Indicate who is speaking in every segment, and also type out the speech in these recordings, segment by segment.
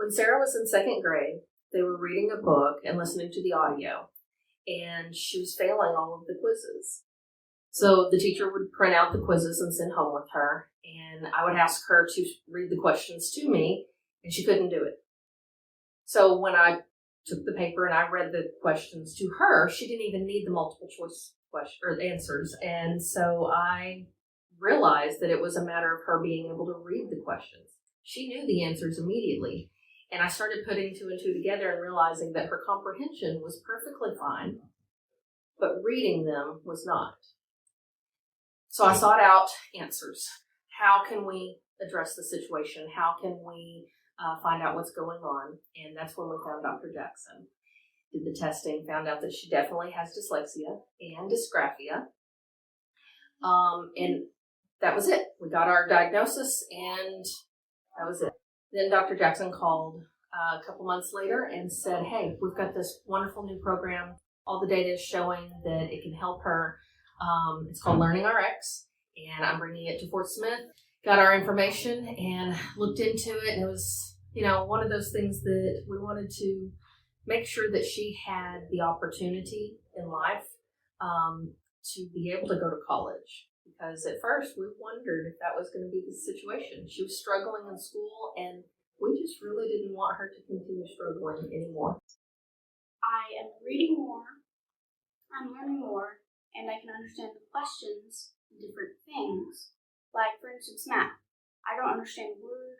Speaker 1: When Cera was in second grade, they were reading a book and listening to the audio, and she was failing all of the quizzes. So the teacher would print out the quizzes and send home with her, and I would ask her to read the questions to me, and she couldn't do it. So when I took the paper and I read the questions to her, she didn't even need the multiple choice answers. And so I realized that it was a matter of her being able to read the questions. She knew the answers immediately. And I started putting two and two together and realizing that her comprehension was perfectly fine, but reading them was not. So I sought out answers. How can we address the situation? How can we find out what's going on? And that's when we found Dr. Jackson. Did the testing, found out that she definitely has dyslexia and dysgraphia. And that was it. We got our diagnosis, and that was it. Then Dr. Jackson called a couple months later and said, hey, we've got this wonderful new program. All the data is showing that it can help her. It's called LearningRx, and I'm bringing it to Fort Smith. Got our information and looked into it, and it was, one of those things that we wanted to make sure that she had the opportunity in life to be able to go to college. Because at first we wondered if that was going to be the situation. She was struggling in school, and we just really didn't want her to continue struggling anymore.
Speaker 2: I am reading more, I'm learning more, and I can understand the questions and different things. Like, for instance, math. I don't understand the word,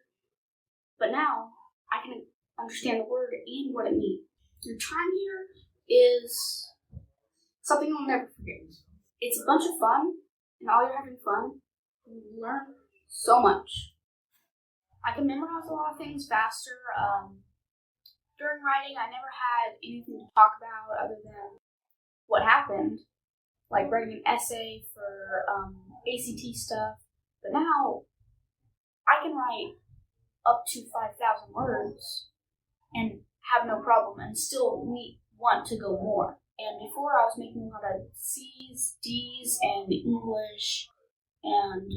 Speaker 2: but now I can understand the word and what it means. Your time here is something I'll never forget. It's a bunch of fun, and while you're having fun, you learn so much. I can memorize a lot of things faster. During writing, I never had anything to talk about other than what happened, like writing an essay for ACT stuff. But now, I can write up to 5,000 words and have no problem and still want to go more. And before, I was making a lot of C's, D's, and English, and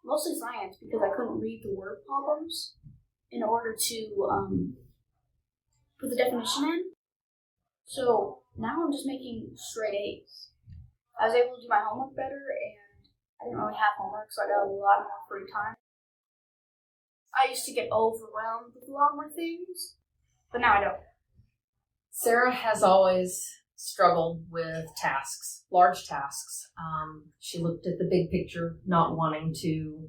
Speaker 2: mostly science because I couldn't read the word problems in order to put the definition in. So now I'm just making straight A's. I was able to do my homework better, and I didn't really have homework, so I got a lot more free time. I used to get overwhelmed with a lot more things, but now I don't.
Speaker 1: Cera has always struggled with tasks, large tasks. She looked at the big picture, not wanting to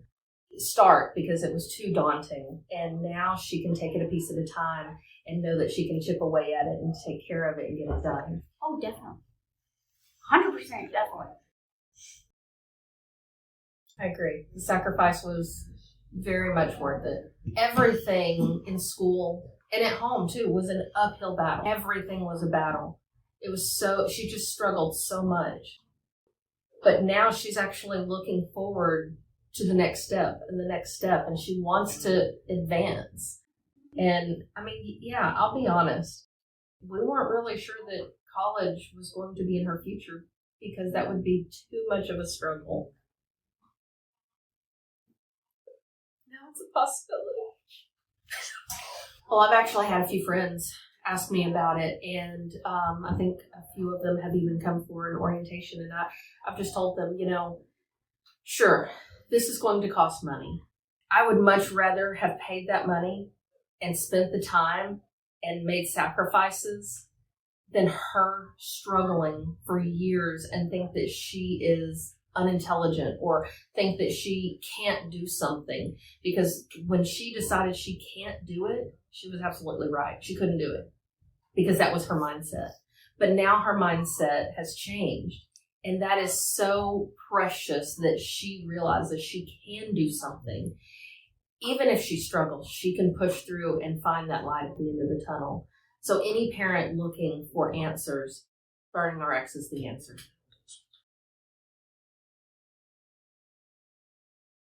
Speaker 1: start because it was too daunting. And now she can take it a piece at a time and know that she can chip away at it and take care of it and get it done.
Speaker 2: Oh, definitely. 100% definitely.
Speaker 1: I agree. The sacrifice was very much worth it. Everything in school and at home too was an uphill battle. Everything was a battle. It was she just struggled so much. But now she's actually looking forward to the next step and the next step, and she wants to advance. And I mean, yeah, I'll be honest. We weren't really sure that college was going to be in her future because that would be too much of a struggle. Now it's a possibility. Well, I've actually had a few friends ask me about it, and I think a few of them have even come for an orientation, and I've just told them, sure, this is going to cost money. I would much rather have paid that money and spent the time and made sacrifices than her struggling for years and think that she is unintelligent or think that she can't do something. Because when she decided she can't do it, she was absolutely right. She couldn't do it because that was her mindset. But now her mindset has changed. And that is so precious that she realizes she can do something. Even if she struggles, she can push through and find that light at the end of the tunnel. So any parent looking for answers, LearningRx is the answer.